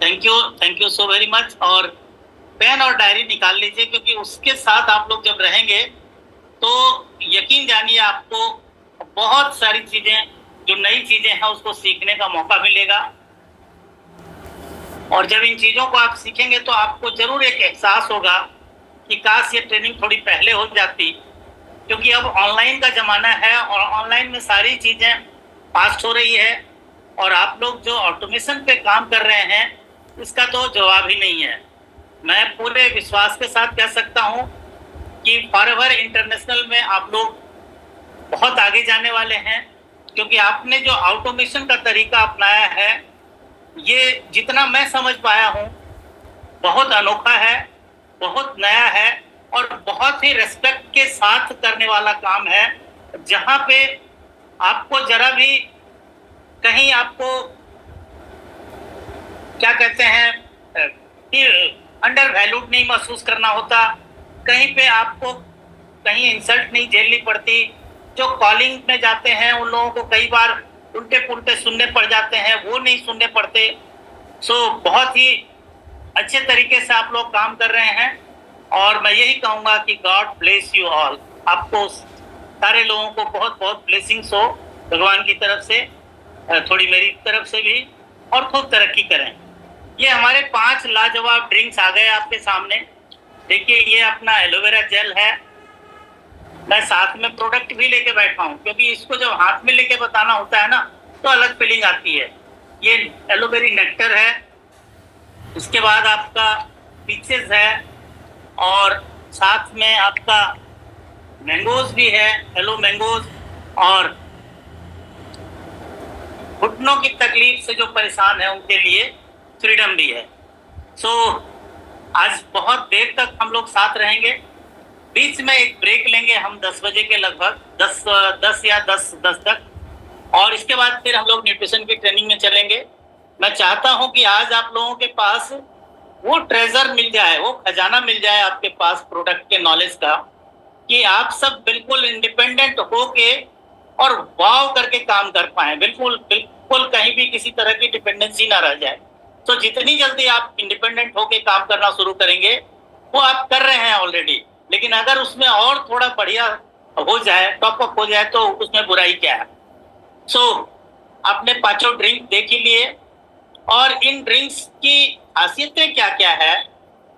Thank you so very much. और pen और diary निकाल लीजिए, क्योंकि उसके साथ आप लोग जब रहेंगे तो यकीन जानिए आपको बहुत सारी चीजें, जो नई चीजें हैं, उसको सीखने का मौका मिलेगा। और जब इन चीजों को आप सीखेंगे तो आपको जरूर एक एहसास होगा कि काश ये ट्रेनिंग थोड़ी पहले हो जाती, क्योंकि अब ऑनलाइन का जमाना है और ऑनलाइन में सारी चीजें फास्ट हो रही है। और आप लोग जो ऑटोमेशन पे काम कर रहे हैं, इसका तो जवाब ही नहीं है। मैं पूरे विश्वास के साथ कह सकता हूं कि फॉरएवर इंटरनेशनल में आप लोग बहुत आगे जाने वाले हैं, क्योंकि आपने जो ऑटोमेशन का तरीका अपनाया है, ये जितना मैं समझ पाया हूं बहुत अनोखा है, बहुत नया है और बहुत ही रेस्पेक्ट के साथ करने वाला काम है, जहां पे आपको जरा भी कहीं आपको क्या कहते हैं अंडर वैल्यूड नहीं महसूस करना होता, कहीं पे आपको कहीं इंसल्ट नहीं झेलनी पड़ती। जो कॉलिंग में जाते हैं उन लोगों को कई बार उल्टे पुल्टे सुनने पड़ जाते हैं, वो नहीं सुनने पड़ते। सो बहुत ही अच्छे तरीके से आप लोग काम कर रहे हैं और मैं यही कहूँगा कि गॉड ब्लेस यू ऑल। आपको सारे लोगों को बहुत बहुत ब्लेसिंग्स हो भगवान की तरफ से, थोड़ी मेरी तरफ से भी, और खूब तरक्की करें। ये हमारे 5 लाजवाब ड्रिंक्स आ गए आपके सामने। देखिए, ये अपना एलोवेरा जेल है। मैं साथ में प्रोडक्ट भी लेके बैठा हूँ, क्योंकि इसको जब हाथ में लेके बताना होता है ना, तो अलग फीलिंग आती है। ये एलोवेरी नेक्टर है, इसके बाद आपका पीचेस है, और साथ में आपका मैंगोज भी है, येलो मैंगोज, और घुटनों की तकलीफ से जो परेशान है उनके लिए फ्रीडम भी है। सो आज बहुत देर तक हम लोग साथ रहेंगे। बीच में एक ब्रेक लेंगे हम 10 बजे के लगभग, 10 या 10 तक, और इसके बाद फिर हम लोग न्यूट्रिशन की ट्रेनिंग में चलेंगे। मैं चाहता हूं कि आज आप लोगों के पास वो ट्रेजर मिल जाए, वो खजाना मिल जाए आपके पास प्रोडक्ट के नॉलेज का, कि आप सब बिल्कुल इंडिपेंडेंट होके और वाव करके काम कर पाए, बिल्कुल बिल्कुल कहीं भी किसी तरह की डिपेंडेंसी ना रह जाए। तो जितनी जल्दी आप इंडिपेंडेंट होके काम करना शुरू करेंगे, वो आप कर रहे हैं ऑलरेडी, लेकिन अगर उसमें और थोड़ा बढ़िया हो जाए, टॉप अप हो जाए, तो उसमें बुराई क्या है। सो आपने 5 ड्रिंक देख ही लिए, और इन ड्रिंक्स की खासियतें क्या क्या है,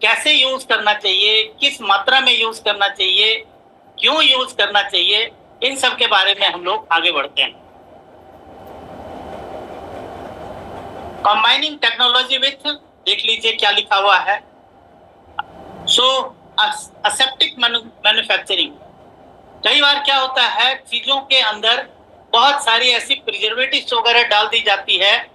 कैसे यूज करना चाहिए, किस मात्रा में यूज करना चाहिए, क्यों यूज करना चाहिए, इन सब के बारे में हम लोग आगे बढ़ते हैं। कंबाइनिंग टेक्नोलॉजी विथ, देख लीजिए क्या लिखा हुआ है। सो असेप्टिक मैन्युफैक्चरिंग। कई बार क्या होता है, चीजों के अंदर बहुत सारी ऐसी प्रिजर्वेटिव्स वगैरह डाल दी जाती है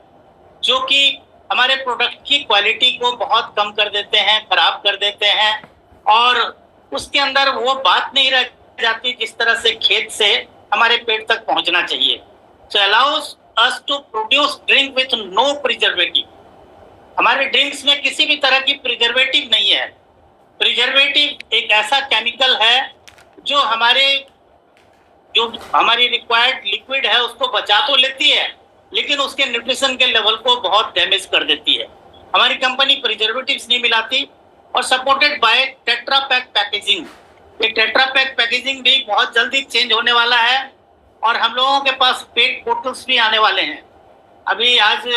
जो कि हमारे प्रोडक्ट की क्वालिटी को बहुत कम कर देते हैं, खराब कर देते हैं, और उसके अंदर वो बात नहीं रह जाती जिस तरह से खेत से हमारे पेट तक पहुंचना चाहिए। So allows us to produce drink with no preservative. हमारे ड्रिंक्स में किसी भी तरह की प्रिजर्वेटिव नहीं है। प्रिजर्वेटिव एक ऐसा केमिकल है जो हमारी रिक्वायर्ड लिक्विड है उसको बचा तो लेती है, लेकिन उसके न्यूट्रिशन के लेवल को बहुत डैमेज कर देती है। हमारी कंपनी प्रिजर्वेटिव्स नहीं मिलाती, और supported by tetra pack packaging. ये टेट्रा पैक पैकेजिंग भी बहुत जल्दी चेंज होने वाला है, और हम लोगों के पास पेट बोटल्स भी आने वाले हैं। अभी आज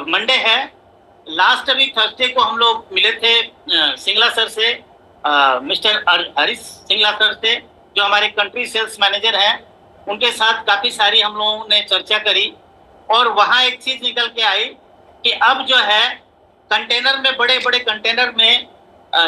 मंडे है, लास्ट अभी थर्सडे को हम लोग मिले थे सिंगला सर से, मिस्टर हरीश सिंगला सर से, जो हमारे कंट्री सेल्स मैनेजर हैं। उनके साथ काफ़ी सारी हम लोगों ने चर्चा करी, और वहाँ एक चीज़ निकल के आई कि अब जो है कंटेनर में, बड़े बड़े कंटेनर में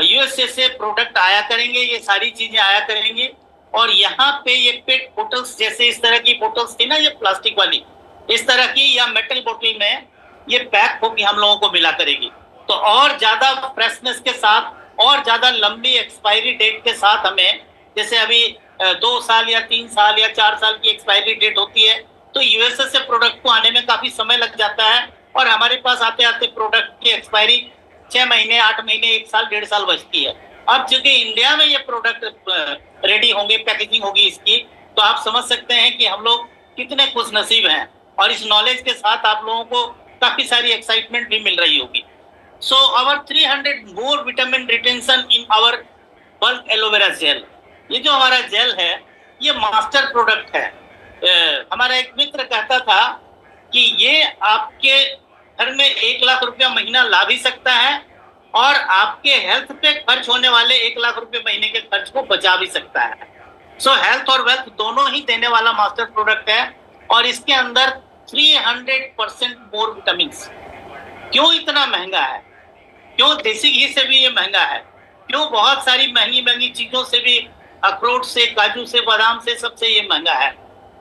यूएसए से प्रोडक्ट आया करेंगे, ये सारी चीज़ें आया करेंगी, और यहाँ पे ये पेट बोटल्स, जैसे इस तरह की बोटल्स थी ना, ये प्लास्टिक वाली, इस तरह की या मेटल बोतल में ये पैक होकर हम लोगों को मिला करेगी। तो और ज़्यादा फ्रेशनेस के साथ, और ज़्यादा लंबी एक्सपायरी डेट के साथ हमें, जैसे अभी 2 साल या 3 साल या 4 साल की एक्सपायरी डेट होती है, तो यूएसए से प्रोडक्ट को आने में काफ़ी समय लग जाता है, और हमारे पास आते आते प्रोडक्ट की एक्सपायरी 6 महीने, 8 महीने, 1 साल, 1.5 साल बचती है। अब चूंकि इंडिया में ये प्रोडक्ट रेडी होंगे, पैकेजिंग होगी इसकी, तो आप समझ सकते हैं कि हम लोग कितने खुश नसीब हैं। और इस नॉलेज के साथ आप लोगों को काफी सारी एक्साइटमेंट भी मिल रही होगी। So our 300 more vitamin retention in our bulk aloe vera gel. ये जो हमारा जेल है ये मास्टर प्रोडक्ट है। हमारा एक मित्र कहता था कि ये आपके घर में 1 लाख रुपया महीना ला भी सकता है और आपके हेल्थ पे खर्च होने वाले 1 लाख रुपए महीने के खर्च को बचा भी सकता है। सो हेल्थ और वेल्थ दोनों ही देने वाला मास्टर प्रोडक्ट है और इसके अंदर 300% मोर विटामिन। क्यों इतना महंगा है? क्यों देसी घी से भी ये महंगा है? क्यों बहुत सारी महंगी महंगी चीजों से भी, अखरोट से, काजू से, बादाम से, सबसे ये महंगा है?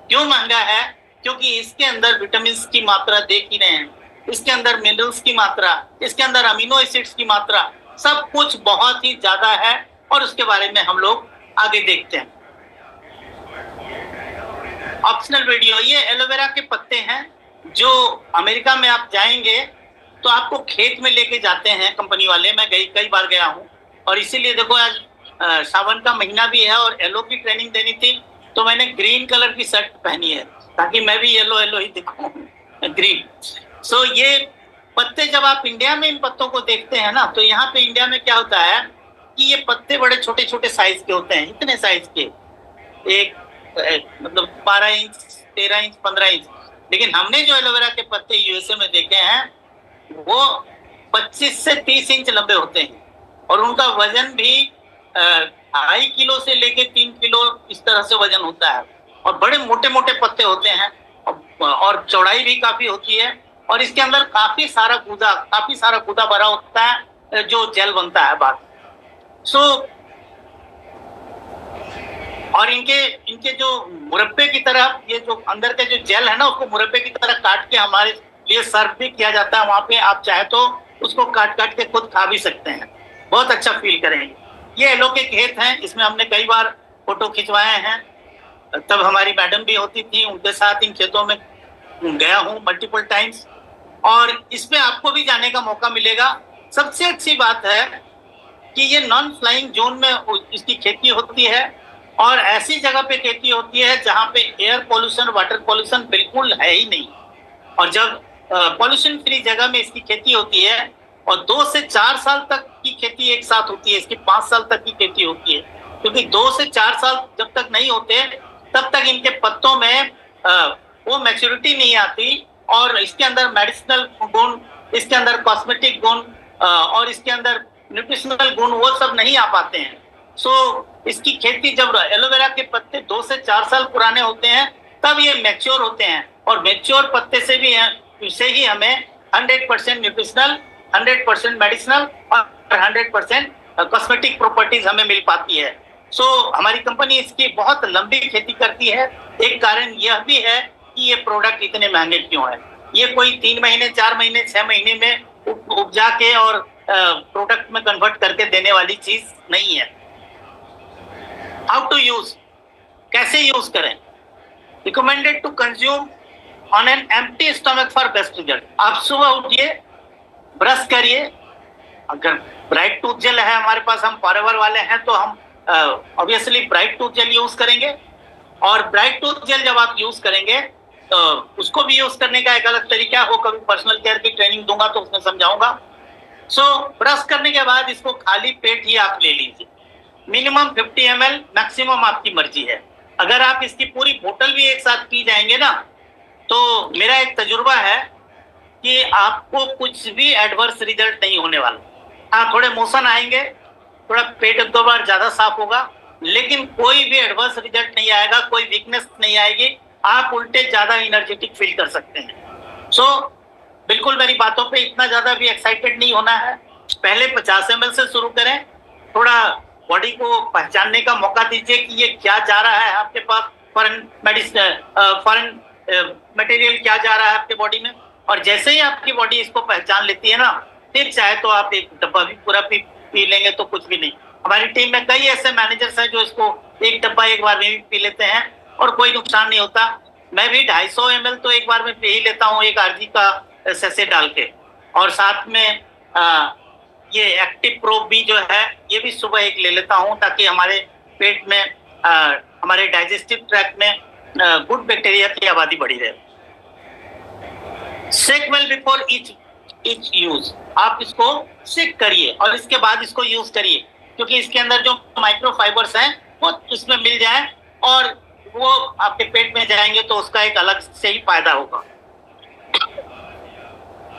क्यों महंगा है? क्योंकि इसके अंदर विटामिन की मात्रा देख ही रहे हैं, इसके अंदर मिनरल्स की मात्रा, इसके अंदर अमीनो एसिड्स की मात्रा, सब कुछ बहुत ही ज्यादा है और उसके बारे में हम लोग आगे देखते हैं। ऑप्शनल वीडियो, ये एलोवेरा के पत्ते हैं जो अमेरिका में आप जाएंगे तो आपको खेत में लेके जाते हैं कंपनी वाले। मैं कई बार गया हूँ और इसीलिए देखो आज सावन का महीना भी है और येलो की ट्रेनिंग देनी थी तो मैंने ग्रीन कलर की शर्ट पहनी है ताकि मैं भी येलो येलो ही दिखूं, ग्रीन। सो ये पत्ते जब आप इंडिया में इन पत्तों को देखते हैं ना तो यहाँ पे इंडिया में क्या होता है कि ये पत्ते बड़े छोटे छोटे साइज के होते हैं, इतने साइज के, एक मतलब 12 इंच, 13 इंच, 15 इंच। लेकिन हमने जो एलोवेरा के पत्ते यूएसए में देखे हैं वो 25 से 30 इंच लंबे होते हैं और उनका वजन भी 2.5 किलो से लेके 3 किलो इस तरह से वजन होता है और बड़े मोटे मोटे पत्ते होते हैं और चौड़ाई भी काफी होती है और इसके अंदर काफी सारा गूदा भरा होता है जो जेल बनता है बाद। सो और इनके जो मुरब्बे की तरह, ये जो अंदर के जो जेल है ना उसको मुरब्बे की तरह काट के हमारे लिए सर्व भी किया जाता है। वहां पे आप चाहे तो उसको काट के खुद खा भी सकते हैं, बहुत अच्छा फील करेंगे। ये येलो के खेत हैं, इसमें हमने कई बार फोटो खिंचवाए हैं, तब हमारी मैडम भी होती थी, उनके साथ इन खेतों में गया हूँ मल्टीपल टाइम्स और इसमें आपको भी जाने का मौका मिलेगा। सबसे अच्छी बात है कि ये नॉन फ्लाइंग जोन में इसकी खेती होती है और ऐसी जगह पे खेती होती है जहाँ पे एयर पोल्यूशन, वाटर पोल्यूशन बिल्कुल है ही नहीं। और जब पॉल्यूशन फ्री जगह में इसकी खेती होती है और 2 से 4 साल तक की खेती एक साथ होती है, इसकी 5 साल तक की खेती होती है, क्योंकि 2 से 4 साल जब तक नहीं होते तब तक इनके पत्तों में वो मैच्योरिटी नहीं आती और इसके अंदर मेडिसिनल गुण, इसके अंदर कॉस्मेटिक गुण और इसके अंदर न्यूट्रिशनल गुण वो सब नहीं आ पाते हैं। सो इसकी खेती जब एलोवेरा के पत्ते 2 से 4 साल पुराने होते हैं तब ये मैच्योर होते हैं और मैच्योर पत्ते से ही हमें 100% न्यूट्रिशनल, 100% मेडिसिनल और 100% कॉस्मेटिक प्रॉपर्टीज हमें मिल पाती है। सो हमारी कंपनी इसकी बहुत लंबी खेती करती है। एक कारण यह भी है कि ये प्रोडक्ट इतने महंगे क्यों है। ये कोई 3 महीने, 4 महीने, 6 महीने में उपजा के और प्रोडक्ट में कन्वर्ट करके देने वाली चीज नहीं है। हाउ टू यूज, कैसे यूज करें? Recommended to consume on an empty stomach for best result. आप सुबह उठिए, ब्रश करिए, अगर ब्राइट टूथ जेल है हमारे पास, हम फॉरएवर वाले हैं तो हम obviously bright tooth gel use करेंगे और ब्राइट टूथ जेल जब आप यूज करेंगे तो उसको भी यूज करने का एक अलग तरीका हो, कभी पर्सनल केयर की ट्रेनिंग दूंगा तो उसमें समझाऊंगा। सो ब्रश करने के बाद इसको खाली पेट ही आप ले लीजिए, मिनिमम 50 ml, मैक्सिमम आपकी मर्जी है। अगर आप इसकी पूरी बोतल भी एक साथ पी जाएंगे ना तो मेरा एक तजुर्बा है कि आपको कुछ भी एडवर्स रिजल्ट नहीं होने वाला। हाँ, थोड़े मोशन आएंगे, थोड़ा पेट 2 बार ज्यादा साफ होगा, लेकिन कोई भी एडवर्स रिजल्ट नहीं आएगा, कोई वीकनेस नहीं आएगी, आप उल्टे ज्यादा एनर्जेटिक फील कर सकते हैं। सो बिल्कुल मेरी बातों पे इतना ज्यादा भी एक्साइटेड नहीं होना है। पहले 50 ml से शुरू करें, थोड़ा बॉडी को पहचानने का मौका दीजिए कि ये क्या जा रहा है आपके पास, फॉरेन मेडिसिन, फॉरेन मटेरियल क्या जा रहा है आपके बॉडी में। और जैसे ही आपकी बॉडी इसको पहचान लेती है ना, फिर चाहे तो आप एक डब्बा भी पूरा पी लेंगे तो कुछ भी नहीं। हमारी टीम में कई ऐसे मैनेजर्स हैं जो इसको एक डब्बा एक बार में भी पी लेते हैं और कोई नुकसान नहीं होता। मैं भी 250 ml तो एक बार में पी ही लेता हूँ, एक आरजी का सैसे डाल के। और साथ में ये एक्टिव प्रो भी जो है ये भी सुबह एक ले लेता हूँ ताकि हमारे पेट में, हमारे डाइजेस्टिव ट्रैक्ट में गुड बैक्टीरिया की आबादी बढ़ी रहे। सेक वेल बिफोर ईच यूज, आप इसको सेक करिए और इसके बाद इसको यूज करिए, क्योंकि इसके अंदर जो माइक्रोफाइबर्स हैं वो इसमें मिल जाए और वो आपके पेट में जाएंगे तो उसका एक अलग से ही फायदा होगा।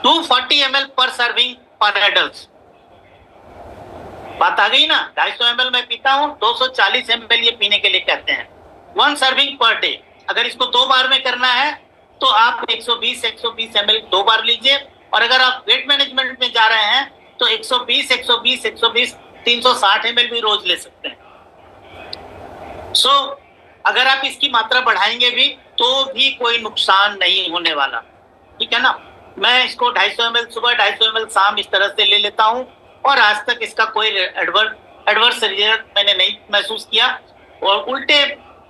240 ml पर सर्विंग फॉर एडल्ट्स, बात आ गई ना। 250 ml मैं पीता हूँ, 240 ml ये पीने के लिए कहते हैं। 1 सर्विंग पर डे, अगर इसको 2 बार में करना है तो आप 120 ml 2 बार लीजिए, और अगर आप वेट मैनेजमेंट में जा रहे हैं तो 120 360 ml भी रोज ले सकते हैं। अगर आप इसकी मात्रा बढ़ाएंगे भी तो भी कोई नुकसान नहीं होने वाला, ठीक है ना। मैं इसको 250 ml सुबह, 250 ml शाम इस तरह से ले लेता हूँ और आज तक इसका कोई एडवर्स रिजल्ट मैंने नहीं महसूस किया। और उल्टे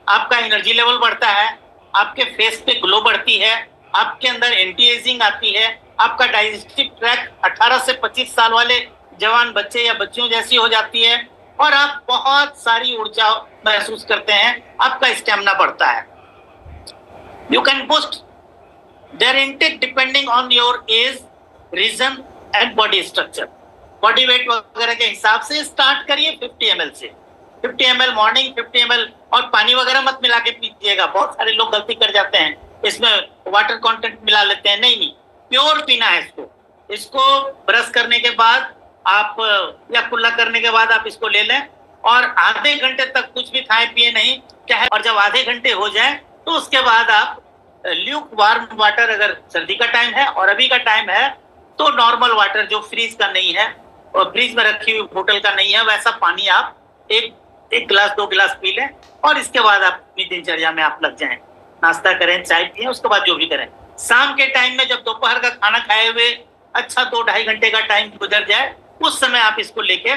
आपका एनर्जी लेवल बढ़ता है, आपके फेस पे ग्लो बढ़ती है, आपके अंदर एंटी एजिंग आती है, आपका डाइजेस्टिव ट्रैक्ट 18 से 25 साल वाले जवान बच्चे या बच्चियों जैसी हो जाती है और आप बहुत सारी ऊर्जा महसूस करते हैं, आपका स्टेमिना बढ़ता है। You can boost their intake depending on your age, region and body structure. Body weight वगैरह के हिसाब से स्टार्ट करिए 50 ml से। 50 ml मॉर्निंग, 50 ml, और पानी वगैरह मत मिला के पीजिएगा। बहुत सारे लोग गलती कर जाते हैं, इसमें वाटर कंटेंट मिला लेते हैं। नहीं, प्योर पीना है इसको ब्रश करने के बाद आप या कुल्ला करने के बाद आप इसको ले लें और आधे घंटे तक कुछ भी खाए पिए नहीं चाहे, और जब आधे घंटे हो जाए तो उसके बाद आप ल्यूक वार्म वाटर, अगर सर्दी का टाइम है और अभी का टाइम है तो नॉर्मल वाटर जो फ्रीज का नहीं है और फ्रीज में रखी हुई बोतल का नहीं है, वैसा पानी आप एक गिलास 2 गिलास पी लें और इसके बाद आप अपनी दिनचर्या में आप लग जाएं। नाश्ता करें, चाय पिए, उसके बाद जो भी करें। शाम के टाइम में जब दोपहर का खाना खाए हुए अच्छा 2-2.5 घंटे का टाइम गुजर जाए, उस समय आप इसको लेके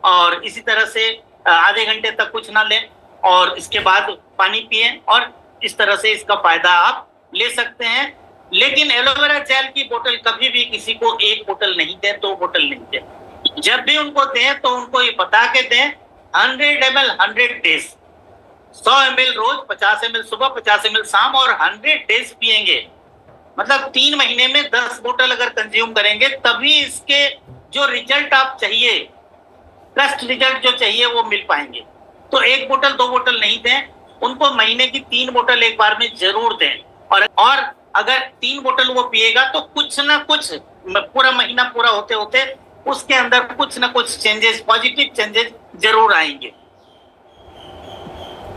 और इसी तरह से आधे घंटे तक कुछ ना लें और इसके बाद पानी पिए और इस तरह से इसका फायदा आप ले सकते हैं। लेकिन एलोवेरा जेल की बोतल कभी भी किसी को 1 बोतल नहीं दें, 2 बोतल नहीं दें। जब भी उनको दें तो उनको ये बता के दें 100 ml 100 डेज, 100 ml रोज, 50 ml सुबह, 50 ml शाम, और 100 डेज पिएंगे। मतलब 3 महीने में 10 बोतल अगर कंज्यूम करेंगे तभी इसके जो रिजल्ट आप चाहिए, बेस्ट रिजल्ट जो चाहिए वो मिल पाएंगे। तो 1 बोतल 2 बोतल नहीं दें, उनको महीने की 3 बोतल एक बार में जरूर दें। और अगर 3 बोतल वो पिएगा तो कुछ ना कुछ पूरा महीना पूरा होते होते उसके अंदर कुछ ना कुछ चेंजेस, पॉजिटिव चेंजेस जरूर आएंगे।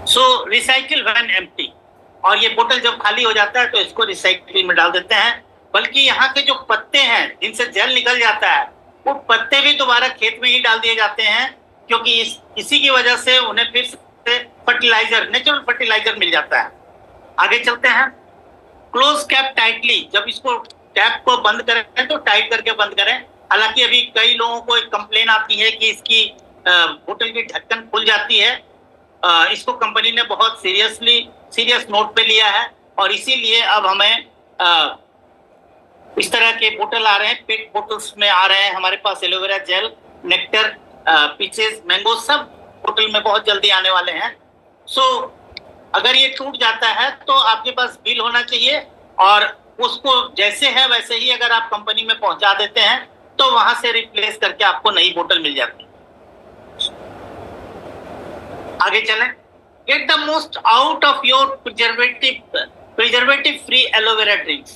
सो रिसाइकिल व्हेन एम्प्टी, और ये बोतल जब खाली हो जाता है तो इसको रिसाइकिल में डाल देते हैं। बल्कि यहाँ के जो पत्ते हैं जिनसे जेल निकल जाता है, वो पत्ते भी दोबारा खेत में ही डाल दिए जाते हैं, क्योंकि इसी की वजह से उन्हें फिर से फर्टिलाइजर, नेचुरल फर्टिलाइजर मिल जाता है। आगे चलते हैं। क्लोज कैप टाइटली, जब इसको कैप को बंद करें तो टाइट करके बंद करें। हालांकि अभी कई लोगों को एक कंप्लेन आती है कि इसकी बोतल की ढक्कन खुल जाती है। इसको कंपनी ने बहुत सीरियस नोट पे लिया है और इसीलिए अब हमें इस तरह के बोतल आ रहे हैं, पेट बोतल्स में आ रहे हैं हमारे पास। Aloe vera gel, nectar, peaches, mango सब बोतल में बहुत जल्दी आने वाले हैं। अगर ये टूट जाता है तो आपके पास बिल होना चाहिए और उसको जैसे है वैसे ही अगर आप कंपनी में पहुंचा देते हैं तो वहां से रिप्लेस करके आपको नई बोतल मिल जाती है। आगे चलें। Get the most out of your preservative free aloe vera drinks.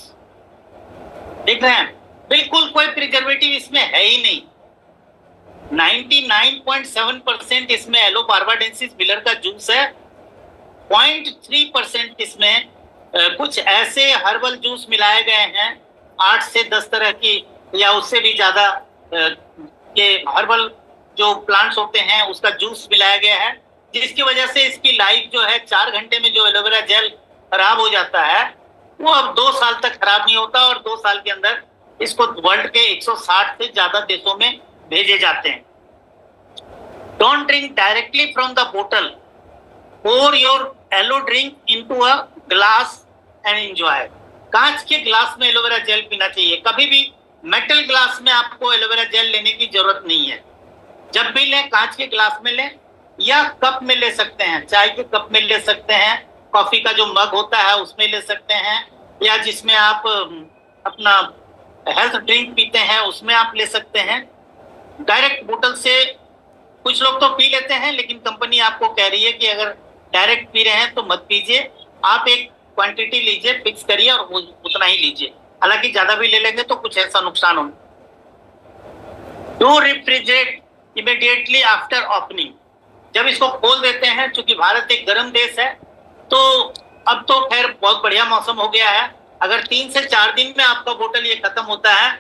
देख रहे हैं, बिल्कुल कोई प्रिजर्वेटिव इसमें है ही नहीं। 99.7% इसमें एलो बार्बाडेंसिस मिलर का जूस है। 0.3% इसमें कुछ ऐसे हर्बल जूस मिलाए गए हैं, 8 से 10 तरह की या उससे भी ज्यादा के हर्बल जो प्लांट्स होते हैं उसका जूस मिलाया गया है, जिसकी वजह से इसकी लाइफ जो है 4 घंटे में जो एलोवेरा जेल खराब हो जाता है वो अब 2 साल तक खराब नहीं होता और 2 साल के अंदर इसको वर्ल्ड के 160 से ज्यादा देशों में भेजे जाते हैं। Don't drink directly from the बोतल, pour your aloe drink into a glass and enjoy. कांच के ग्लास में एलोवेरा जेल पीना चाहिए, कभी भी मेटल ग्लास में आपको एलोवेरा जेल लेने की जरूरत नहीं है। जब भी लें कांच के ग्लास में लें या कप में ले सकते हैं, चाय के कप में ले सकते हैं, कॉफी का जो मग होता है उसमें ले सकते हैं, या जिसमें आप अपना हेल्थ ड्रिंक पीते हैं उसमें आप ले सकते हैं। डायरेक्ट बोतल से कुछ लोग तो पी लेते हैं, लेकिन कंपनी आपको कह रही है कि अगर डायरेक्ट पी रहे हैं तो मत पीजिए, आप एक क्वांटिटी लीजिए, फिक्स करिए और उतना ही लीजिए। हालांकि ज्यादा भी ले लेंगे तो कुछ ऐसा नुकसान हो। Do refrigerate immediately after opening. जब इसको खोल देते हैं, चूंकि भारत एक गर्म देश है, तो अब तो खैर बहुत बढ़िया मौसम हो गया है। अगर 3 से 4 दिन में आपका बोतल ये खत्म होता है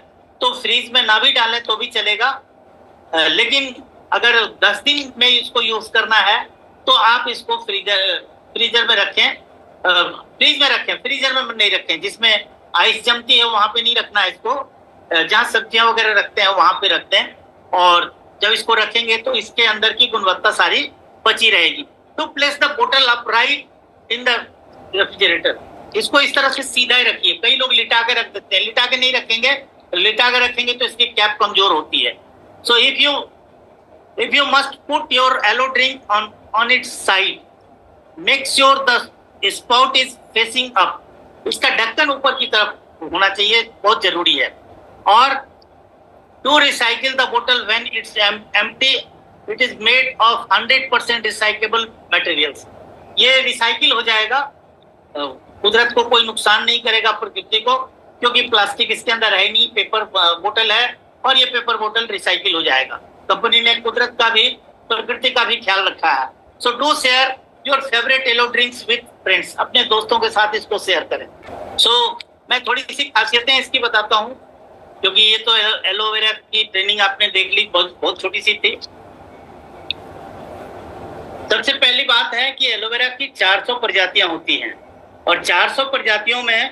तो फ्रीज में ना भी डालें तो भी चलेगा, लेकिन अगर 10 दिन में इसको यूज करना है तो आप इसको फ्रीजर में रखें, फ्रीज में रखें, फ्रीजर में नहीं रखें। जिसमें आइस जमती है वहां पे नहीं रखना है इसको, जहां सब्जियां वगैरह रखते हैं वहां पे रखते हैं। और जब इसको रखेंगे तो इसके अंदर की गुणवत्ता सारी बची रहेगी। टू प्लेस द बोतल अपराइट इन द रेफ्रिजरेटर, इसको इस तरह से सीधा ही रखिए। कई लोग लिटा के रख देते हैं, लिटा के नहीं रखेंगे, लिटा के रखेंगे तो इसकी कैप कमजोर होती है। सो if you must put your yellow drink on its side, make sure the spout is facing up, इसका ढक्कन ऊपर की तरफ होना चाहिए, बहुत जरूरी है। और to recycle the bottle when it's empty, it is made of 100% recyclable materials, ये रिसाइकिल हो जाएगा, कुदरत को कोई नुकसान नहीं करेगा, प्रकृति को, क्योंकि प्लास्टिक इसके अंदर है नहीं, पेपर बोतल है और ये पेपर बोतल रिसाइकिल हो जाएगा। कंपनी ने कुदरत का भी, प्रकृति का भी ख्याल रखा है। So do share your favourite yellow drinks with friends, अपने दोस्तों के साथ इसको शेयर करें। मैं थोड़ी सी खासियतें इसकी बताता हूँ, क्योंकि ये तो एलोवेरा की ट्रेनिंग आपने देख ली, बहुत छोटी सी थी। सबसे पहली बात है कि एलोवेरा की 400 प्रजातियां होती हैं, और 400 प्रजातियों में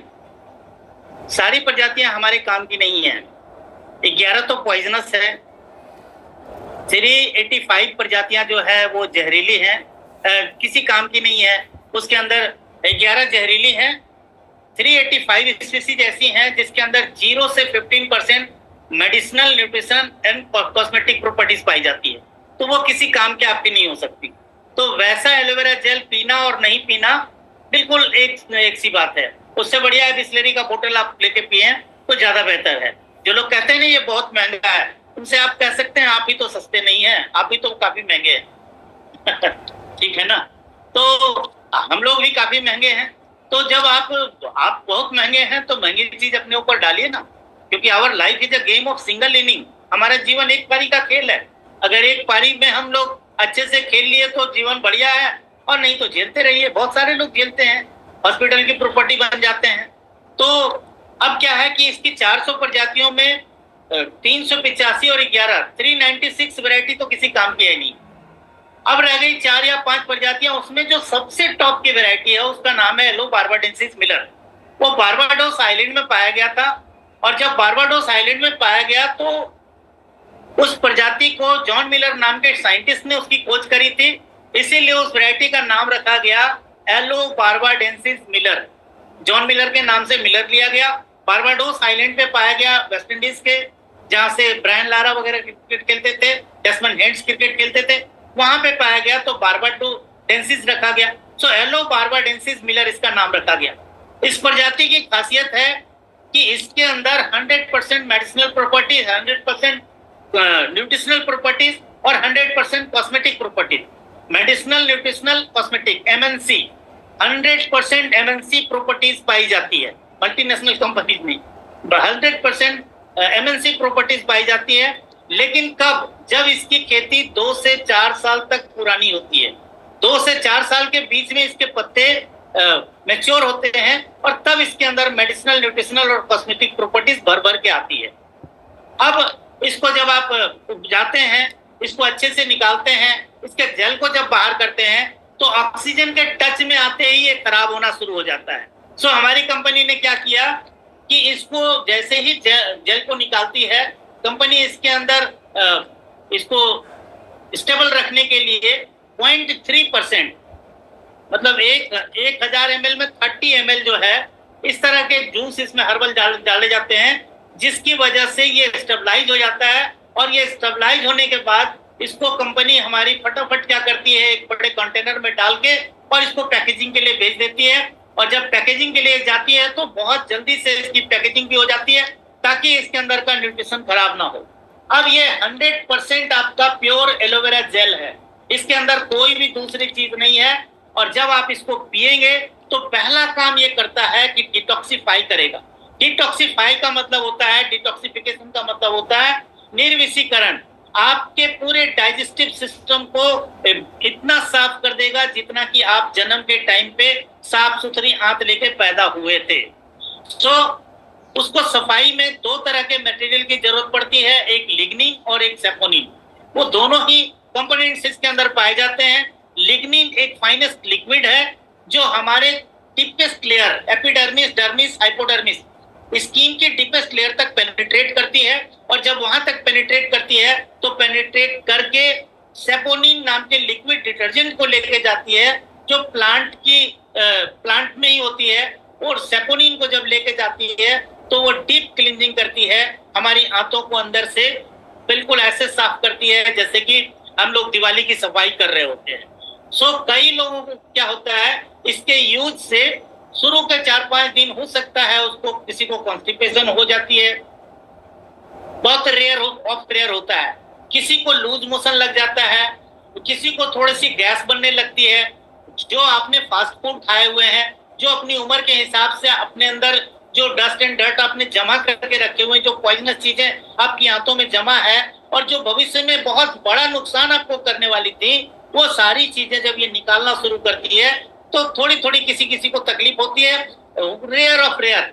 सारी प्रजातियां हमारे काम की नहीं है। 11 तो पॉइजनस है, 385 प्रजातियां जो है वो जहरीली हैं, किसी काम की नहीं है। उसके अंदर 11 जहरीली हैं, 385 स्पीसीज ऐसी हैं जिसके अंदर 0 से 15% medicinal, nutrition and cosmetic properties पाई जाती है, तो वो किसी काम के आपकी नहीं हो सकती। तो वैसा एलोवेरा जेल पीना और नहीं पीना बिल्कुल एक सी बात है। उससे बढ़िया है बिस्लेरी का बोतल आप लेके पिए तो ज्यादा बेहतर है। जो लोग कहते हैं ना ये बहुत महंगा है, उनसे आप कह सकते हैं आप ही तो सस्ते नहीं हैं, आप ही तो काफी महंगे हैं। ठीक है ना, तो हम लोग भी काफी महंगे हैं। तो जब आप बहुत महंगे हैं तो महंगी चीज अपने ऊपर डालिए ना, क्योंकि our life is a game of single inning. हमारा जीवन एक पारी का खेल है। अगर एक पारी में हम लोग अच्छे से खेल लिए तो जीवन बढ़िया है, और नहीं तो झेलते रहिए। बहुत सारे लोग झेलते हैं, हॉस्पिटल की प्रॉपर्टी बन जाते हैं। तो अब क्या है कि इसकी 400 प्रजातियों में 385 और 11 396 वैरायटी तो किसी काम की है नहीं। अब रह गई 4 या 5 प्रजातियां, उसमें जो सबसे टॉप की वैरायटी है उसका नाम है एलो बारबाडेंसिस मिलर। वो बारबाडोस आइलैंड में पाया गया था, और जब बारबाडोस आइलैंड में पाया गया तो उस प्रजाति को जॉन मिलर नाम के साइंटिस्ट ने उसकी खोज करी थी, इसीलिए उस वैरायटी का नाम रखा गया aloe barbadensis Miller. John Miller के नाम से मिलर लिया गया। बारबाडोस आइलैंड पे पाया गया, वेस्ट इंडीज के, जहां से ब्रायन लारा वगैरह क्रिकेट खेलते थे, डेस्मंड हेड्स क्रिकेट खेलते थे, वहां पे पाया गया तो बारबाडोडेंसिस रखा गया। सो एलो बारबाडेंसिस मिलर इसका नाम रखा गया। इस प्रजाति की खासियत है कि इसके अंदर 100% मेडिसिनल प्रॉपर्टीज, 100% न्यूट्रिशनल प्रॉपर्टीज और 100% cosmetic properties. Medicinal, nutritional, cosmetic, MNC, 100% MNC properties पाई जाती है। मल्टीनेशनल कंपनीज में 100% MNC प्रॉपर्टीज पाई जाती है। लेकिन कब? जब इसकी खेती 2 से 4 साल तक पुरानी होती है। 2 से 4 साल के बीच में इसके पत्ते मैच्योर होते हैं, और तब इसके अंदर मेडिसिनल, न्यूट्रिशनल और कॉस्मेटिक प्रॉपर्टीज भर भर के आती है। अब इसको जब आप उपजाते हैं, इसको अच्छे से निकालते हैं, इसके जेल को जब बाहर करते हैं तो ऑक्सीजन के टच में आते ही ये खराब होना शुरू हो जाता है। सो हमारी कंपनी ने क्या किया कि इसको जैसे ही जेल को निकालती है, कंपनी इसके अंदर इसको स्टेबल रखने के लिए 0.3%, मतलब 1000 ml में 30 ml जो है, इस तरह के जूस इसमें हर्बल डाले जाते हैं, जिसकी वजह से ये स्टेबलाइज हो जाता है। और ये स्टेबलाइज होने के बाद इसको कंपनी हमारी फटाफट क्या करती है, एक बड़े कंटेनर में डाल के और इसको पैकेजिंग के लिए भेज देती है। और जब पैकेजिंग के लिए जाती है तो बहुत जल्दी से इसकी पैकेजिंग भी हो जाती है ताकि इसके अंदर का न्यूट्रिशन खराब ना हो। अब ये 100% आपका प्योर एलोवेरा जेल है, इसके अंदर कोई भी दूसरी चीज नहीं है। और जब आप इसको पिएंगे तो पहला काम ये करता है कि डिटॉक्सिफाई करेगा। डिटॉक्सिफाई का मतलब होता है, डिटॉक्सिफिकेशन का मतलब होता है निर्विषीकरण। आपके पूरे डाइजेस्टिव सिस्टम को इतना साफ कर देगा जितना कि आप जन्म के टाइम पे साफ सुथरी आंत लेके पैदा हुए थे। तो उसको सफाई में दो तरह के मटेरियल की जरूरत पड़ती है, एक लिग्निन और एक सेपोनिन। वो दोनों ही कंपोनेंट्स इसके अंदर पाए जाते हैं। लिग्निन एक फाइनेस्ट लिक्विड है जो हमारे deepest layer epidermis, dermis, hypodermis, skin के डीपेस्ट लेयर तक पेनिट्रेट करती है। और जब वहां तक पेनिट्रेट करती है तो पेनिट्रेट करके सेपोनिन नाम के लिक्विड डिटर्जेंट को लेके जाती है जो प्लांट में ही होती है। और सेपोनिन को जब लेके जाती है तो वो डीप क्लींजिंग करती है, हमारी आंतों को अंदर से बिल्कुल ऐसे साफ करती है जैसे कि हम लोग दिवाली की सफाई कर रहे होते हैं। कई लोगों को क्या होता है, इसके यूज से शुरू के 4-5 दिन हो सकता है उसको किसी को कॉन्स्टिपेशन हो जाती है, बहुत रेयर होता है। किसी को लूज मोशन लग जाता है, किसी को थोड़ी सी गैस बनने लगती है। जो आपने फास्ट फूड खाए हुए हैं, जो अपनी उम्र के हिसाब से अपने अंदर जो डस्ट एंड डर्ट आपने जमा करके रखे हुए, जो पॉइजनस चीजें आपकी आंतों में जमा है और जो भविष्य में बहुत बड़ा नुकसान आपको करने वाली थी, वो सारी चीजें जब ये निकालना शुरू करती है तो थोड़ी थोड़ी किसी को तकलीफ होती है। रेयर ऑफ रेयर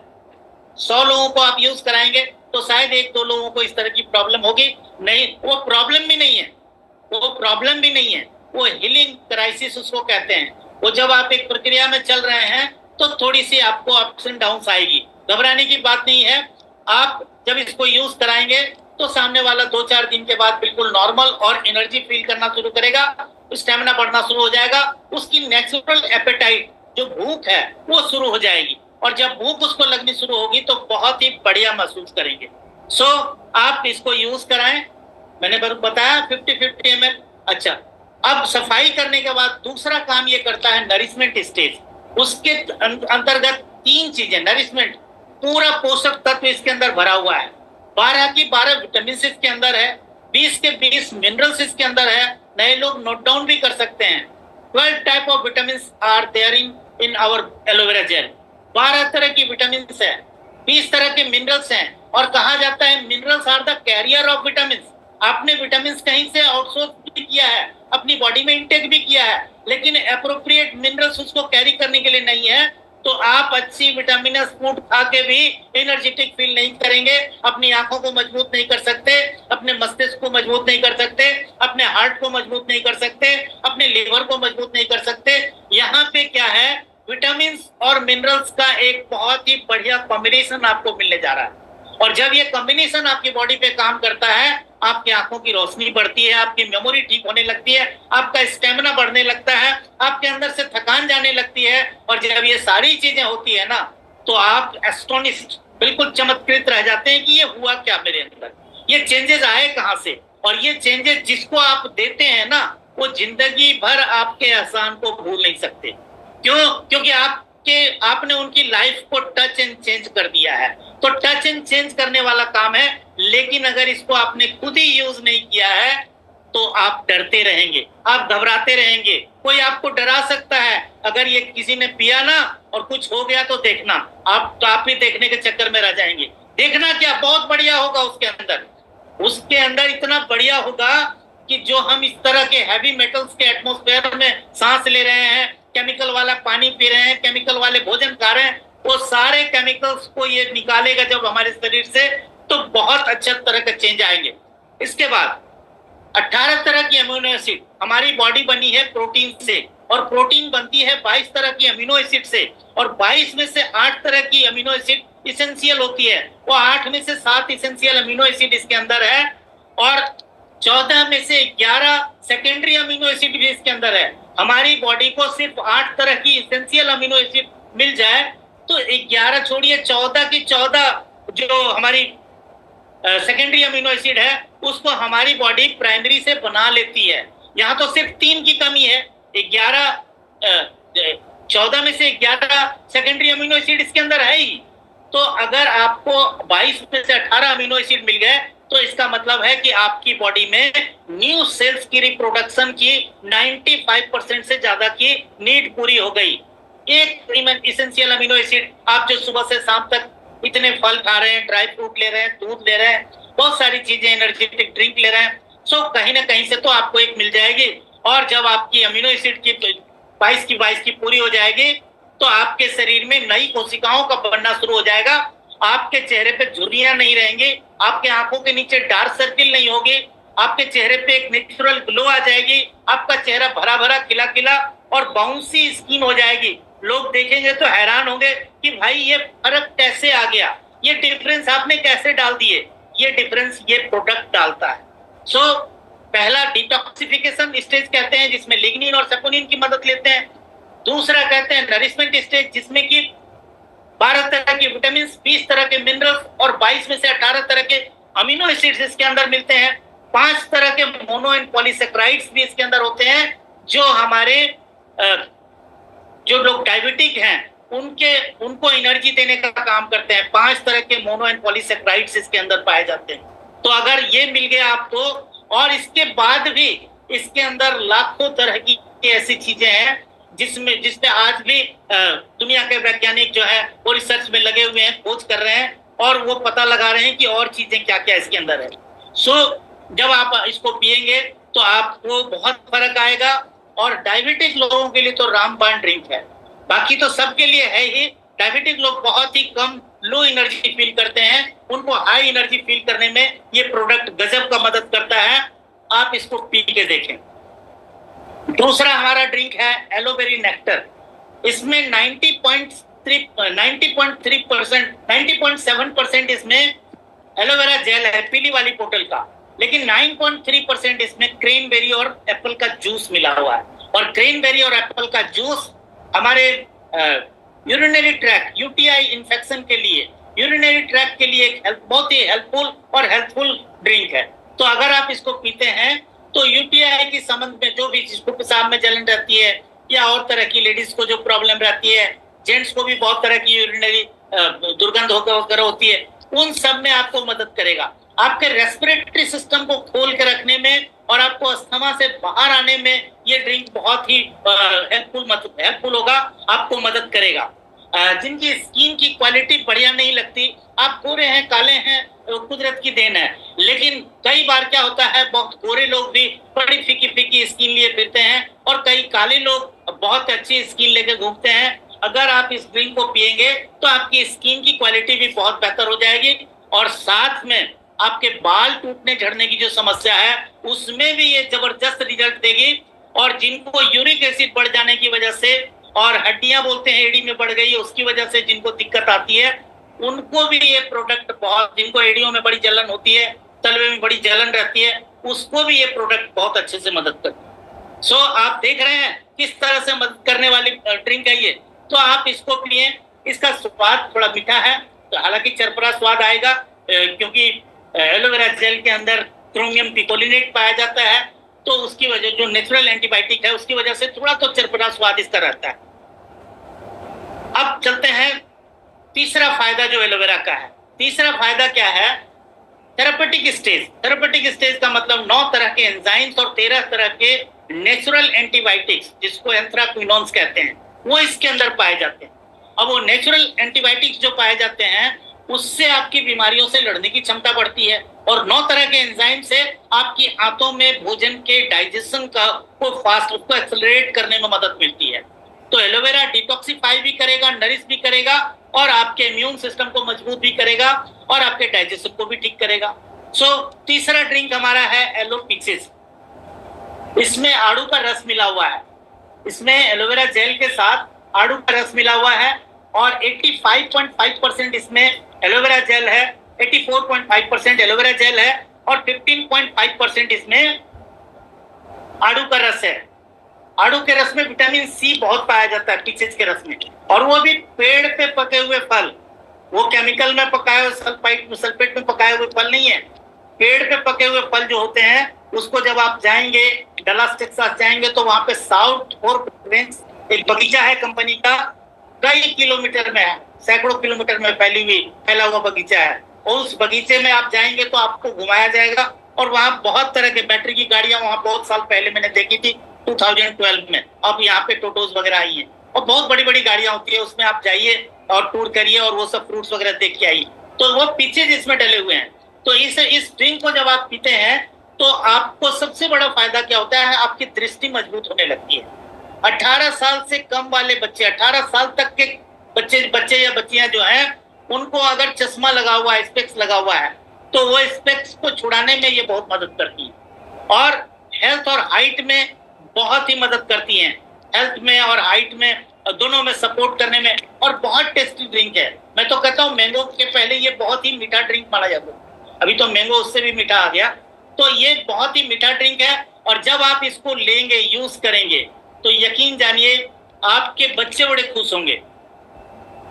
100 लोगों को आप यूज कराएंगे तो शायद 1-2 लोगों को इस तरह की प्रॉब्लम होगी। नहीं, वो प्रॉब्लम भी नहीं है, वो हीलिंग क्राइसिस उसको कहते हैं। वो जब आप एक प्रक्रिया में चल रहे हैं तो थोड़ी सी आपको अप्स एंड डाउन्स आएगी, घबराने की बात नहीं है। आप जब इसको यूज कराएंगे तो सामने वाला 2-4 दिन के बाद बिल्कुल नॉर्मल और एनर्जी फील करना शुरू करेगा, स्टेमिना बढ़ना शुरू हो जाएगा, उसकी नेचुरल एपेटाइट जो भूख है वो शुरू हो जाएगी। और जब भूख उसको लगनी शुरू होगी तो बहुत ही बढ़िया महसूस करेंगे। आप इसको यूज कराएं, मैंने बताया 50-50 ml। अच्छा, अब सफाई करने के बाद दूसरा काम ये करता है नरिशमेंट स्टेज। उसके अंतर्गत 3 चीजें, नरिशमेंट पूरा पोषक तत्व इसके अंदर भरा हुआ है। 12 की 12 विटामिन इसके अंदर है, 20 के 20 मिनरल्स इसके अंदर है। नए लोग नोट डाउन भी कर सकते हैं। 12 type of vitamin are there in our aloe vera gel. 12 तरह की विटामिन है, 20 तरह के मिनरल्स हैं। और कहा जाता है minerals are the carrier of vitamin. आपने विटामिन कहीं से आउटसोर्स भी किया है, अपनी बॉडी में इंटेक भी किया है, लेकिन एप्रोप्रिएट मिनरल्स उसको कैरी करने के लिए नहीं है, तो आप अच्छी विटामिनस फूड खा के भी एनर्जेटिक फील नहीं करेंगे, अपनी आंखों को मजबूत नहीं कर सकते, अपने मस्तिष्क को मजबूत नहीं कर सकते, अपने हार्ट को मजबूत नहीं कर सकते, अपने लिवर को मजबूत नहीं कर सकते। यहाँ पे क्या है, विटामिन और मिनरल्स का एक बहुत ही बढ़िया कॉम्बिनेशन आपको मिलने जा रहा है। और जब ये कॉम्बिनेशन आपकी बॉडी पे काम करता है, आपकी आंखों की रोशनी बढ़ती है, आपकी मेमोरी ठीक होने लगती है, आपका स्टेमिना बढ़ने लगता है, आपके अंदर से थकान जाने लगती है। और जब ये सारी चीजें होती है ना, तो आप एस्टोनिश्ड, बिल्कुल चमत्कृत रह जाते हैं कि ये हुआ क्या मेरे अंदर, ये चेंजेस आए कहाँ से। और ये चेंजेस जिसको आप देते हैं ना, वो जिंदगी भर आपके एहसान को भूल नहीं सकते। क्यों? क्योंकि आपने उनकी लाइफ को टच एंड चेंज कर दिया है। तो टच एंड चेंज करने वाला काम है, लेकिन अगर इसको आपने खुद ही यूज नहीं किया है तो आप डरते रहेंगे, आप घबराते रहेंगे। कोई आपको डरा सकता है, अगर ये किसी ने पिया ना और कुछ हो गया तो देखना, आप भी देखने के चक्कर में रह जाएंगे। देखना क्या, बहुत बढ़िया होगा उसके अंदर इतना बढ़िया होगा कि जो हम इस तरह के हैवी मेटल्स के एटमॉस्फेयर में सांस ले रहे हैं, केमिकल वाला पानी पी रहे हैं, केमिकल वाले भोजन खा रहे हैं, वो सारे केमिकल्स को ये निकालेगा जब हमारे शरीर से, तो बहुत अच्छा तरह का चेंज आएंगे। इसके बाद 18 तरह की अमीनो एसिड, हमारी बॉडी बनी है प्रोटीन से, और प्रोटीन बनती है 22 तरह की अमीनो एसिड से, और 22 में से 8 तरह की अमीनो एसिड इसेंशियल होती है। वो 8 में से 7 इसेंशियल अमीनो एसिड इसके अंदर है, और 14 में से 11 सेकेंडरी अमीनो एसिड भी इसके अंदर है। हमारी बॉडी को सिर्फ 8 तरह की इसेंशियल अमीनो एसिड मिल जाए तो 11 छोड़िए, 14 की 14 जो हमारी सेकेंडरी अमीनो एसिड है उसको हमारी बॉडी प्राइमरी से बना लेती है। यहाँ तो सिर्फ 3 की कमी है, 11 14 में से 11 सेकेंडरी अमीनो एसिड इसके अंदर है ही। तो अगर आपको 22 में से 18 अमीनो एसिड मिल गए तो इसका मतलब है कि आपकी बॉडी में न्यू सेल्स की रिप्रोडक्शन की 95% से ज्यादा की नीड पूरी हो गई। एक इसेंशियल अमीनो एसिड, आप जो सुबह से शाम तक इतने फल खा रहे हैं, ड्राई फ्रूट ले रहे हैं, दूध ले रहे हैं, बहुत सारी चीजें, एनर्जेटिक ड्रिंक ले रहे हैं, सो कहीं ना कहीं से तो आपको एक मिल जाएगी। और जब आपकी अमीनो एसिड की 22 की पूरी हो जाएगी तो आपके शरीर में नई कोशिकाओं का बनना शुरू हो जाएगा। आपके चेहरे पे झुर्रियां नहीं रहेंगी, आपके आंखों के नीचे डार्क सर्किल नहीं होगी, आपके चेहरे पे एक नेचुरल ग्लो आ जाएगी, आपका चेहरा भरा भरा खिला खिला और बाउंसी स्किन हो जाएगी। लोग देखेंगे तो हैरान होंगे कि भाई ये फर्क कैसे आ गया, ये डिफरेंस आपने कैसे डाल दिए। ये डिफरेंस ये प्रोडक्ट डालता है। सो पहला डिटॉक्सिफिकेशन स्टेज कहते हैं, जिसमें लिग्निन और सपोनिन की मदद लेते हैं। दूसरा कहते हैं नरिशमेंट स्टेज, जिसमें कि 12 तरह के विटामिन, 20 तरह के मिनरल्स और 22 में से 18 तरह के अमीनो एसिड्स इसके अंदर मिलते हैं। 5 तरह के मोनो एंड पॉलीसेक्राइड्स भी इसके अंदर होते हैं, जो हमारे जो लोग डायबिटिक हैं उनको एनर्जी देने का काम करते हैं। 5 तरह के मोनो एंड पॉलीसेक्राइड्स इसके अंदर पाए जाते हैं। तो अगर ये मिल गया आपको, और इसके बाद भी इसके अंदर लाखों तरह की ऐसी चीजें हैं जिसमें आज भी दुनिया के वैज्ञानिक जो है वो रिसर्च में लगे हुए हैं, खोज कर रहे हैं और वो पता लगा रहे हैं कि और चीजें क्या क्या इसके अंदर है। सो जब आप इसको पिएंगे तो आपको बहुत फर्क आएगा। और डायबिटिक लोगों के लिए तो रामबाण ड्रिंक है, बाकी तो सबके लिए है ही। डायबिटिक लोग बहुत ही कम लो एनर्जी फील करते हैं, उनको हाई एनर्जी फील करने में ये प्रोडक्ट गजब का मदद करता है। आप इसको पी के देखें। दूसरा हमारा ड्रिंक है एलोवेरी नेक्टर। इसमें 90.7% इसमें एलोवेरा जेल है, पीली वाली बोतल का, लेकिन 9.3% इसमें क्रेनबेरी और एप्पल का जूस मिला हुआ है। और क्रेनबेरी और एप्पल का जूस हमारे यूरिनरी ट्रैक्ट, यूटीआई इन्फेक्शन के लिए, यूरिनरी ट्रैक्ट के लिए एक बहुत ही हेल्पफुल ड्रिंक है। तो अगर आप इसको पीते हैं तो यूटीआई के संबंध में जो भी, जिसको पेशाब में जलन रहती है या और तरह की, लेडीज को जो प्रॉब्लम रहती है, जेंट्स को भी बहुत तरह की यूरिनरी दुर्गंध होकर होती है, उन सब में आपको मदद करेगा। आपके रेस्पिरेटरी सिस्टम को खोल के रखने में और आपको अस्थमा से बाहर आने में ये ड्रिंक बहुत ही हेल्पफुल होगा, आपको मदद करेगा। जिनकी स्किन की क्वालिटी बढ़िया नहीं लगती, आप गोरे हैं, काले हैं, कुदरत की देन है, लेकिन कई बार क्या होता है, बहुत गोरे लोग भी बड़ी फीकी फीकी स्किन लिए फिरते हैं और कई काले लोग बहुत अच्छी स्किन लेके घूमते हैं। अगर आप इस ड्रिंक को पिएंगे तो आपकी स्किन की क्वालिटी भी बहुत बेहतर हो जाएगी और साथ में आपके बाल टूटने झड़ने की जो समस्या है उसमें भी ये जबरदस्त रिजल्ट देगी। और जिनको यूरिक एसिड बढ़ जाने की वजह से और हड्डियां बोलते हैं एड़ी में बढ़ गई है, उसकी वजह से जिनको दिक्कत आती है, उनको भी ये प्रोडक्ट बहुत, जिनको एड़ियों में बड़ी जलन होती है, तलवे में बड़ी जलन रहती है, उसको भी ये प्रोडक्ट बहुत अच्छे से मदद करता है। सो आप देख रहे हैं किस तरह से मदद करने वाली ड्रिंक है ये। तो आप इसको पिए। इसका स्वाद थोड़ा मीठा है, तो हालांकि चरपरा स्वाद आएगा क्योंकि एलोवेरा जेल के अंदर क्रोमियम पिकोलिनेट पाया जाता है, तो उसकी वजह, जो नेचुरल एंटीबायोटिक है, उसकी वजह से थोड़ा तो चरपरा स्वाद इसका रहता है। अब चलते हैं तीसरा फायदा जो एलोवेरा का है। तीसरा फायदा क्या है? Therapeutic stage. थेरापेटिक स्टेज का मतलब 9 तरह के एंजाइम्स और 13 तरह के नेचुरल एंटीबायोटिक्स, जिसको एंथ्राक्विनोन्स कहते हैं, वो इसके अंदर पाए जाते हैं। अब वो नेचुरल एंटीबायोटिक्स जो पाए जाते हैं उससे आपकी बीमारियों से लड़ने की क्षमता बढ़ती है और 9 तरह के एंजाइम से आपकी आंतों में भोजन के डाइजेशन को एक्सेलरेट करने में मदद मिलती है। तो एलोवेरा डिटॉक्सिफाई भी करेगा, नरिश भी करेगा और आपके इम्यून सिस्टम को मजबूत भी करेगा और आपके डाइजेशन को भी ठीक करेगा। सो तीसरा ड्रिंक हमारा है एलो पीसेस। इसमें आड़ू का रस मिला हुआ है। इसमें एलोवेरा जेल के साथ आड़ू का रस मिला हुआ है और 85.5% इसमें एलोवेरा जेल है, 84.5% एलोवेरा जेल है और 15.5% इसमें आड़ू का रस है। आड़ू के रस में विटामिन सी बहुत पाया जाता है पीसेस के रस में, और वो भी पेड़ पे पके हुए फल, वो केमिकल में पकाए हुए सल्फेट में पकाए हुए फल नहीं है। पेड़ पे पके हुए फल जो होते हैं उसको जब आप जाएंगे डलास टेक्सास जाएंगे तो वहां पे साउथ फोर्क रेंज एक बगीचा है कंपनी का, कई किलोमीटर में है, सैकड़ों किलोमीटर में फैला हुआ बगीचा है। और उस बगीचे में आप जाएंगे तो आपको घुमाया जाएगा, और वहाँ बहुत तरह के बैटरी की गाड़ियां वहाँ बहुत साल पहले मैंने देखी थी 2012 में। अब यहाँ पे टोटोस वगैरह आई हैं और बहुत बड़ी बड़ी गाड़ियां होती है, उसमें आप जाइए और टूर करिए और वो सब फ्रूट्स वगैरह देख के आइए। तो वो पीछे जिसमें डले हुए हैं, तो इस ड्रिंक को जब आप पीते हैं तो आपको सबसे बड़ा फायदा क्या होता है, आपकी दृष्टि मजबूत होने लगती है। 18 साल से कम वाले बच्चे, 18 साल तक के बच्चे या बच्चियां जो हैं, उनको अगर चश्मा लगा हुआ है, स्पेक्स लगा हुआ है, तो वो स्पेक्स को छुड़ाने में ये बहुत मदद करती है और हेल्थ और हाइट में बहुत ही मदद करती हैं। हेल्थ में और हाइट में दोनों में सपोर्ट करने में, और बहुत टेस्टी ड्रिंक है। मैं तो कहता हूँ मैंगो के पहले ये बहुत ही मीठा ड्रिंक माना जाता है, अभी तो मैंगो उससे भी मीठा आ गया। तो ये बहुत ही मीठा ड्रिंक है, और जब आप इसको लेंगे, यूज करेंगे, तो यकीन जानिए आपके बच्चे बड़े खुश होंगे।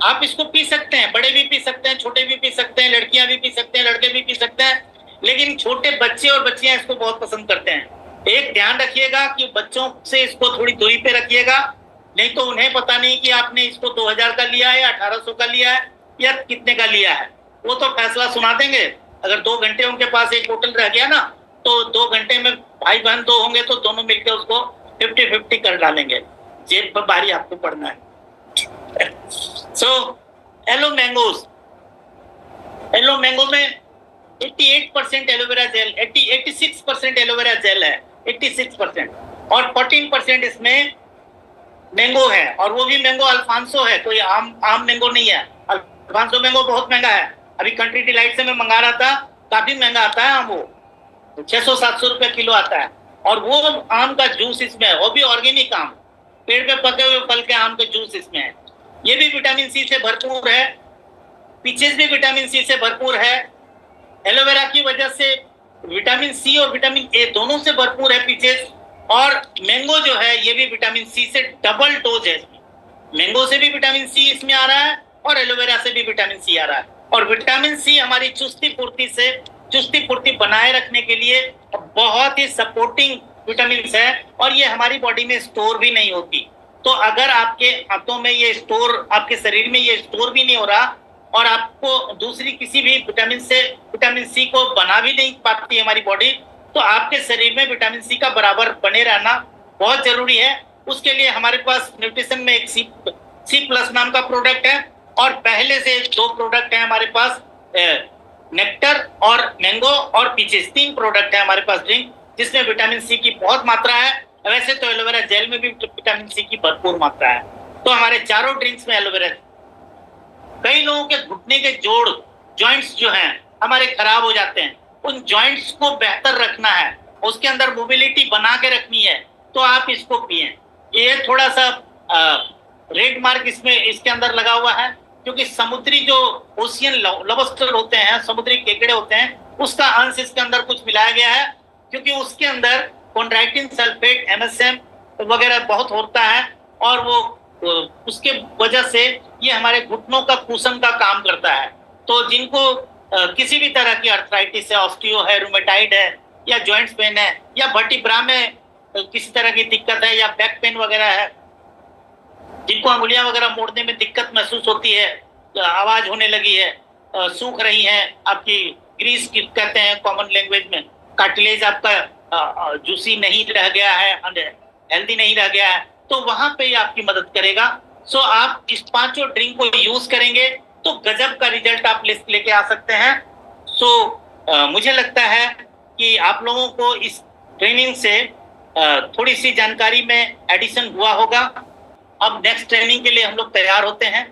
आप इसको पी सकते हैं, बड़े भी पी सकते हैं, छोटे भी पी सकते हैं, लड़कियां भी पी सकते हैं, लड़के भी पी सकते हैं, लेकिन छोटे बच्चे और बच्चियां इसको बहुत पसंद करते हैं। एक ध्यान रखिएगा कि बच्चों से इसको थोड़ी दूरी पे रखिएगा, नहीं तो उन्हें पता नहीं कि आपने इसको 2000 का लिया है या 1800 का लिया है या कितने का लिया है। वो तो फैसला सुना देंगे। अगर 2 घंटे उनके पास एक बोतल रह गया ना, तो 2 घंटे में भाई बहन 2 होंगे तो दोनों मिलकर उसको 50-50 कर डालेंगे। जेब पर बारी आपको पड़ना है। So, येलो मैंगो में 88% एलोवेरा जेल, 86% एलोवेरा जेल है, 86%, और 14% इसमें मैंगो है, और वो भी मैंगो अल्फांसो है, कोई आम मैंगो नहीं है। अल्फांसो मैंगो बहुत महंगा है, अभी कंट्री डिलाइट से मैं मंगा रहा था, काफी महंगा आता है आम, वो 600-700 रुपए किलो आता है। और वो आम का जूस इसमें है, वो भी ऑर्गेनिक आम, पेड़ पे पके हुए फल के आम का जूस इसमें है। ये भी विटामिन सी से भरपूर है, पीचेस भी विटामिन सी से भरपूर है। एलोवेरा की वजह से विटामिन सी और विटामिन ए दोनों से भरपूर है पीचेस। और मैंगो जो है ये भी विटामिन सी से डबल डोज है। मैंगो से भी विटामिन सी इसमें आ रहा है और एलोवेरा से भी विटामिन सी आ रहा है। और विटामिन सी हमारी चुस्ती फुर्ती बनाए रखने के लिए बहुत ही सपोर्टिंग विटामिन है, और ये हमारी बॉडी में स्टोर भी नहीं होती। तो अगर आपके हाथों में ये स्टोर, आपके शरीर में ये स्टोर भी नहीं हो रहा, और आपको दूसरी किसी भी विटामिन सी को बना भी नहीं पाती है हमारी बॉडी, तो आपके शरीर में विटामिन सी का बराबर बने रहना बहुत जरूरी है। उसके लिए हमारे पास न्यूट्रिशन में एक सी प्लस नाम का प्रोडक्ट है, और पहले से 2 प्रोडक्ट है हमारे पास, नेक्टर और मैंगो और पीचेस, 3 प्रोडक्ट है हमारे पास ड्रिंक, जिसमें विटामिन सी की बहुत मात्रा है। वैसे तो एलोवेरा जेल में भी विटामिन सी की भरपूर मात्रा है। तो हमारे चारों ड्रिंक्स में एलोवेरा। कई लोगों के घुटने के जॉइंट्स जो हैं हमारे खराब हो जाते हैं, उन जॉइंट्स को बेहतर रखना है, उसके अंदर मोबिलिटी बना के रखनी है, तो आप इसको पिए। ये थोड़ा सा रेड मार्क इसके अंदर लगा हुआ है, क्योंकि समुद्री जो ओशियन लॉबस्टर होते हैं, समुद्री केकड़े होते हैं, उसका अंश इसके अंदर कुछ मिलाया गया है, क्योंकि उसके अंदर कॉन्ड्राइटिन सल्फेट, MSM वगैरह बहुत होता है, और वो उसके वजह से ये हमारे घुटनों का कुशन का काम करता है। तो जिनको किसी भी तरह की अर्थराइटिस है, ऑस्टियो है, रूमेटाइड है, या जॉइंट्स पेन है, या वर्टिब्रा में किसी तरह की दिक्कत है, या बैक पेन वगैरह है, जिनको अंगुलियां वगैरह मोड़ने में दिक्कत महसूस होती है, आवाज होने लगी है, सूख रही है, आपकी ग्रीस कहते हैं कॉमन लैंग्वेज में, कार्टिलेज आपका जूसी नहीं रह गया है, हेल्दी नहीं रह गया है, तो वहां पे आपकी मदद करेगा। सो आप इस 5 ड्रिंक को यूज करेंगे तो गजब का रिजल्ट आप लेके आ सकते हैं। सो मुझे लगता है कि आप लोगों को इस ट्रेनिंग से थोड़ी सी जानकारी में एडिशन हुआ होगा। अब नेक्स्ट ट्रेनिंग के लिए हम लोग तैयार होते हैं।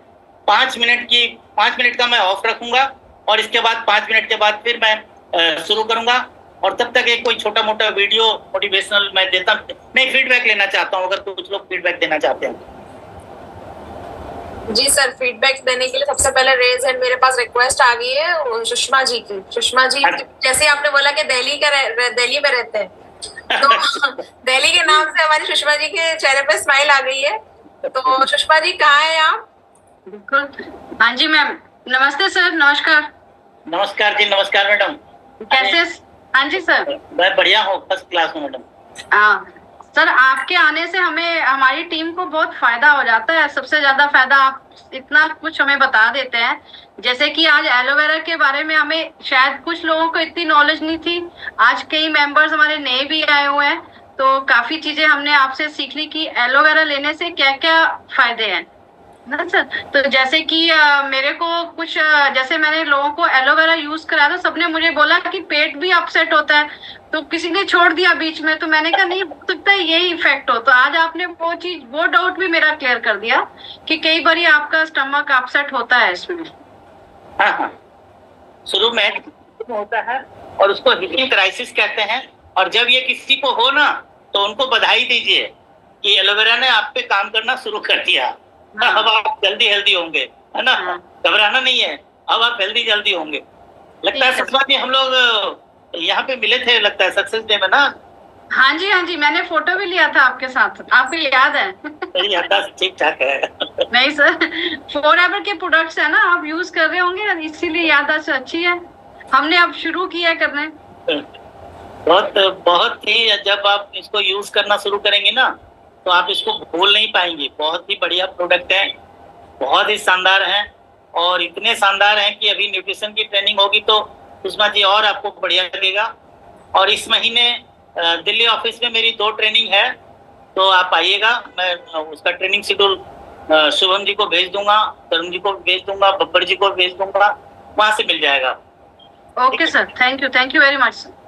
5 मिनट का मैं ऑफ रखूंगा, और इसके बाद 5 मिनट के बाद फिर मैं शुरू करूंगा, और तब तक एक कोई छोटा मोटा वीडियो मोटिवेशनल मैं देता, मैं फीडबैक लेना चाहता हूँ, अगर कुछ लोग फीडबैक देना चाहते हैं। जी सर, फीडबैक देने के लिए सबसे पहले रेज हैंड मेरे पास रिक्वेस्ट आ गई है सुषमा जी की। सुषमा जी, जैसे आपने बोला कि दिल्ली में रहते हैं, तो दिल्ली के नाम से हमारी सुषमा जी के चेहरे पे स्माइल आ गई है। तो सुषमा जी कहाँ है आप? बिल्कुल, हाँ जी मैम। नमस्ते सर। नमस्कार। नमस्कार जी। नमस्कार मैडम। कैसे? हाँ जी सर, मैं बढ़िया हूँ, फर्स्ट क्लास हूँ मैडम। हाँ सर आपके आने से हमें हमारी टीम को बहुत फायदा हो जाता है। सबसे ज्यादा फायदा आप इतना कुछ हमें बता देते हैं, जैसे कि आज एलोवेरा के बारे में हमें शायद कुछ लोगों को इतनी नॉलेज नहीं थी। आज कई मेंबर्स हमारे नए भी आए हुए हैं, तो काफी चीजें हमने आपसे सीखने की एलोवेरा लेने से क्या क्या फायदे हैं ना सर। तो जैसे कि मेरे को कुछ जैसे मैंने लोगों को एलोवेरा यूज कराया तो सबने मुझे बोला कि पेट भी अपसेट होता है, तो किसी ने छोड़ दिया बीच में, तो मैंने कहा नहीं हो सकता है यही इफेक्ट हो। तो आज आपने वो डाउट भी मेरा क्लियर कर दिया कि कई बार आपका स्टमक अपसेट होता है इसमें। हाँ, शुरू में होता है और उसको हीटिंग क्राइसिस कहते हैं। और जब ये किसी को हो ना तो उनको बधाई दीजिए कि एलोवेरा ने आप पे काम करना शुरू कर दिया। हाँ। अब आप जल्दी हेल्दी होंगे, है ना। हाँ। घबराना नहीं है, अब आप हेल्दी जल्दी होंगे। लगता है सुषमा जी हम लोग यहाँ पे मिले थे, लगता है सक्सेस डे में ना। हाँ जी, मैंने फोटो भी लिया था आपके साथ, आपको याद है? ठीक ठाक है। नहीं सर, फॉरएवर के प्रोडक्ट्स है ना, आप यूज कर रहे होंगे इसीलिए याददाश्त अच्छी है। हमने अब शुरू किया करने। बहुत ही, जब आप इसको यूज करना शुरू करेंगे ना तो आप इसको भूल नहीं पाएंगे। बहुत ही बढ़िया प्रोडक्ट है, बहुत ही शानदार है, और इतने शानदार हैं कि अभी न्यूट्रिशन की ट्रेनिंग होगी तो सुषमा जी और आपको बढ़िया लगेगा। और इस महीने दिल्ली ऑफिस में मेरी 2 ट्रेनिंग है, तो आप आइएगा। मैं उसका ट्रेनिंग शेड्यूल शुभम जी को भेज दूंगा, तरुण जी को भेज दूंगा, बब्बर जी को भेज दूंगा, वहां से मिल जाएगा। Okay sir, thank you very much sir.